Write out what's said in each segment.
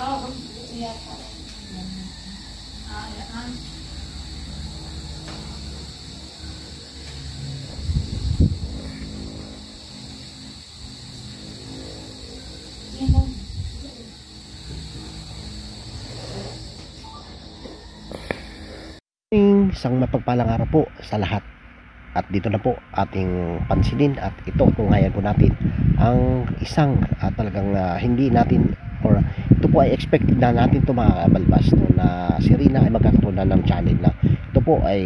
Isang mapagpalang araw po sa lahat. At dito na po ating pansinin at ito tunghayan po natin ang isang talagang hindi natin or ito po ay expected na natin ito mga kabalbas no, na si Rina ay magkakaroon na ng channel na ito po ay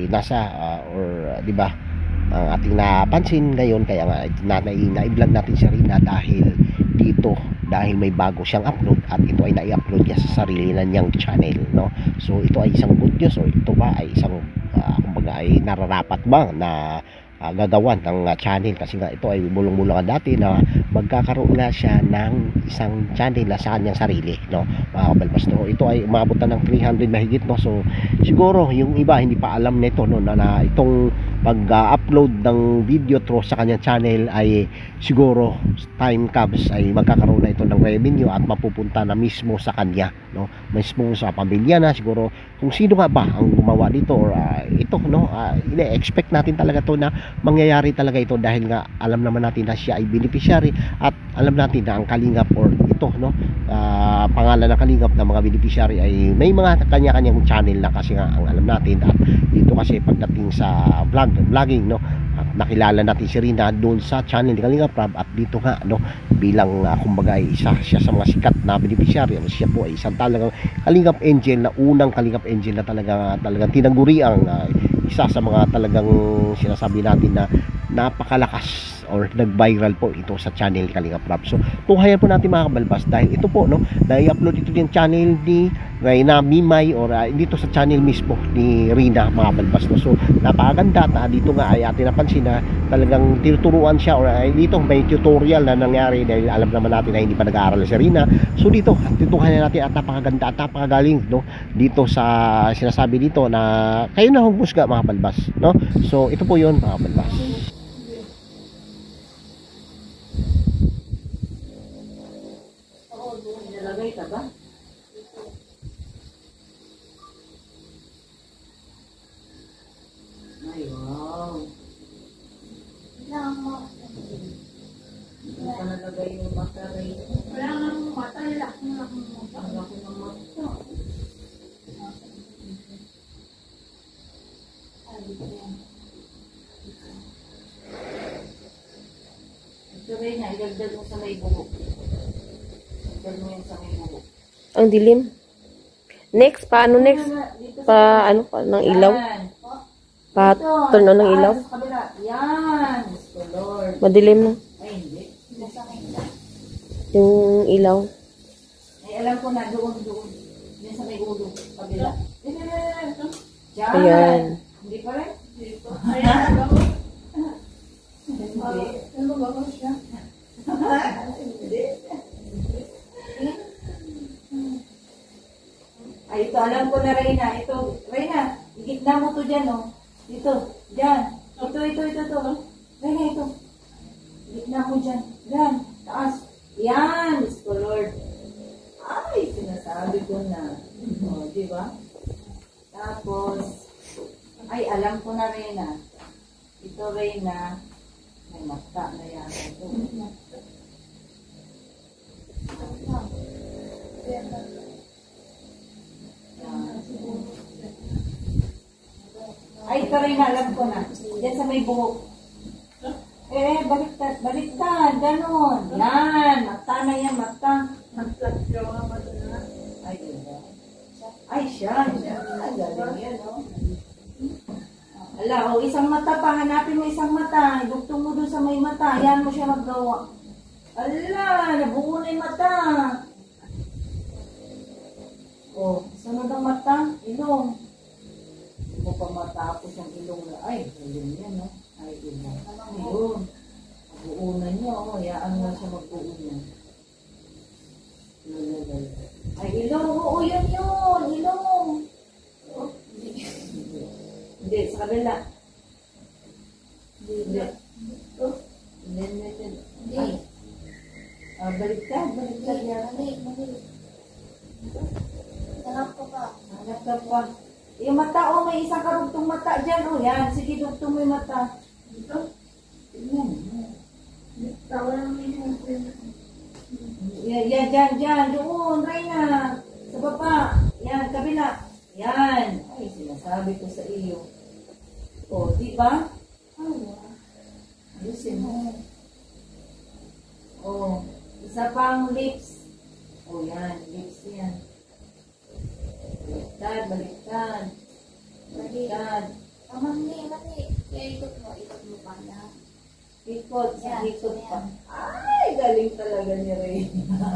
nasa or di ba ang ating napansin ngayon kaya nga na-vlog natin si Rina dahil may bago siyang upload at ito ay na-upload niya sa sarili na niyang channel no. So ito ay isang good news or ito ba ay isang kumbaga ay nararapat ba na gagawan ng channel kasi nga ito ay bulong-bulungan dati na magkakaroon na siya ng isang channel na sa kanyang sarili no mga kabalbas no. Ito ay umabot na ng 300 mahigit no. So siguro yung iba hindi pa alam nito no na itong pag-upload ng video through sa kanyang channel ay siguro time comes ay magkakaroon na ito ng revenue at mapupunta na mismo sa kanya no, mismo sa pamilya na siguro kung sino nga ba ang gumawa dito or ito no, ina-expect natin talaga to na mangyayari talaga ito dahil nga alam naman natin na siya ay beneficiary at alam natin na ang Kalingap or ito no, pangalan ng Kalingap na mga beneficiary ay may mga kanya-kanyang channel na kasi nga ang alam natin at dito kasi pagdating sa vlogging no at nakilala natin si Rina doon sa channel ni Kalingap Prab at dito nga no bilang kumbaga ay isa siya sa mga sikat na beneficiary. Siya po ay isang talagang Kalingap Angel na unang Kalingap Angel na talagang tinangguri ang isa sa mga talagang sinasabi natin na napakalakas or nag-viral po ito sa channel ni Kalingap Prab. So tunghayan po natin mga kabalbas dahil ito po no na-upload ito yung channel ni Rina Mimay or dito sa channel mismo ni Rina mga kabalbas no. So napakaganda at dito nga ay atin napansin na talagang tinuturuan siya or dito may tutorial na nangyari dahil alam naman natin na hindi pa nag-aaral si Rina. So dito tunghayan natin at napakaganda at napakagaling no dito sa sinasabi dito na kayo na humusga mga kabalbas no. So ito po yun mga kabalbas. Nalagay ka ba? Ay, wow. Hindi ka nalagay yung mata rin. Wala nga mong mata, laki ng mata. Ang laki ng mata. Ito rin na, ilagdag mo sa may buhok. Ilagdag mo yan sa may buhok. Ang dilim. Next, paano next? Ano pa, ng ilaw? Pa, turn on ng ilaw? Sa kabila. Yan. Lord. Madilim na. Ay, hindi. Yung ilaw. Ay, alam ko na, doon. Yan sa may ulo. Kabila. Diyan. Ayan. Hindi pa rin? Dito. Ayan, bago. Hindi. Ano ba bago siya? Hindi. Ay, ito, alam ko na, Reyna. Ito, Reyna, igitna mo to dyan, oh. Dito, dyan. Ito. Reyna, ito. Igitna mo dyan. Dyan, taas. Yan, Diyos ko, Lord. Ay, sinasabi ko na. O, di ba? Tapos, ay, alam ko na, Reyna. Ito, Reyna. May mata na yan. Ito. Ay, ito rin alam ko na. Diyan sa may buhok. Baliktad. Ganon. Yan. Mata na yan, mata. Ay, diba? Ay, siya. Galing yan, no? Ala, isang mata pa. Hanapin mo isang mata. Idugtong mo doon sa may mata. Yan mo siya maggawa. Ala, nabuo na yung mata. Oh, sunod ang mata. Ilong. Hindi mo pa matapos ang ilong na. Ay, ilong yan, no? Ay, ilong. Ayun. Magbuo na niya, oh. Hayaan mo siya magbuo niya. Ay, ilong. Oo, yan yun. Ilong. Oh, hindi, sa kabila. Hindi. Oh, hindi. Ay. Baliktad yan. Ito pa. Yung mata, oh, may isang karugtong mata dyan, oh, yan. Sige, dugtong mo yung mata. Ito. Yan. Tawa lang yung Yan, dyan. Doon, Reyna. Sa baba. Yan, kabila. Yan. Ay, sinasabi ko sa iyo. O, di ba? Ayusin mo. O, isa pang lips. O, yan. Lips yan. Baliktad. Baliktad. mati. Kaya ikot mo pa na. Ikot, Yan, ikot pa. yan. Ay, galing talaga ni Reyna.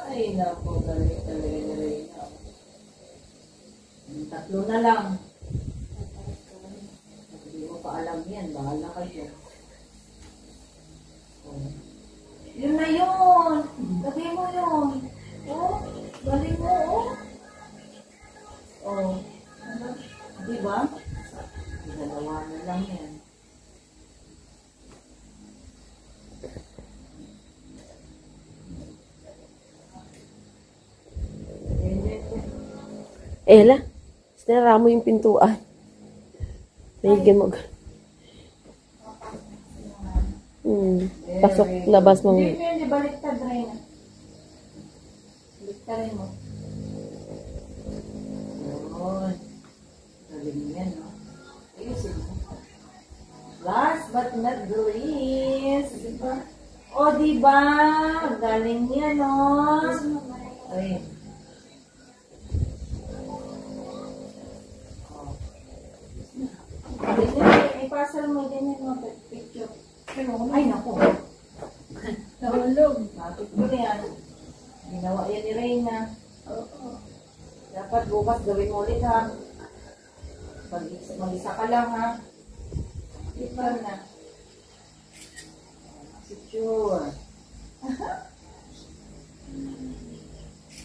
Ay, naku, galing talaga ni Reyna. Tatlo na lang. Hindi ko pa alam yan. Bahala kayo. Oh. Yun na yun. Gabi mo yun. Oh, galing mo, oh. Oh. Diba? Dalawa na lang yan. Ella, sinara mo yung pintuan. Bigyan mo. Pasok, labas mo. Hindi, baliktad rin. Baliktarin mo. Yun. Galing yan, no? Ayusin mo. Last but not the least. Diba? O, diba? Galing yan, no? Ay. Ipasal mo din yung mga picture. Ay, naku. Nahulog. Bakit ko yan? Ginawa yan ni Reyna. Dapat bukas gawin mo ulit, ha? Mag-isa ka lang, ha? Picture na. Picture.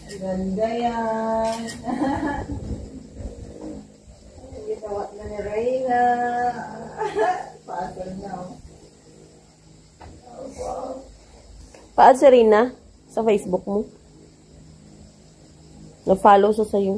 Ang ganda yan. Ginawa na ni Reyna. Pasal na, oh. Pa-add si Rina sa Facebook mo. Nag-follow siya sa'yo.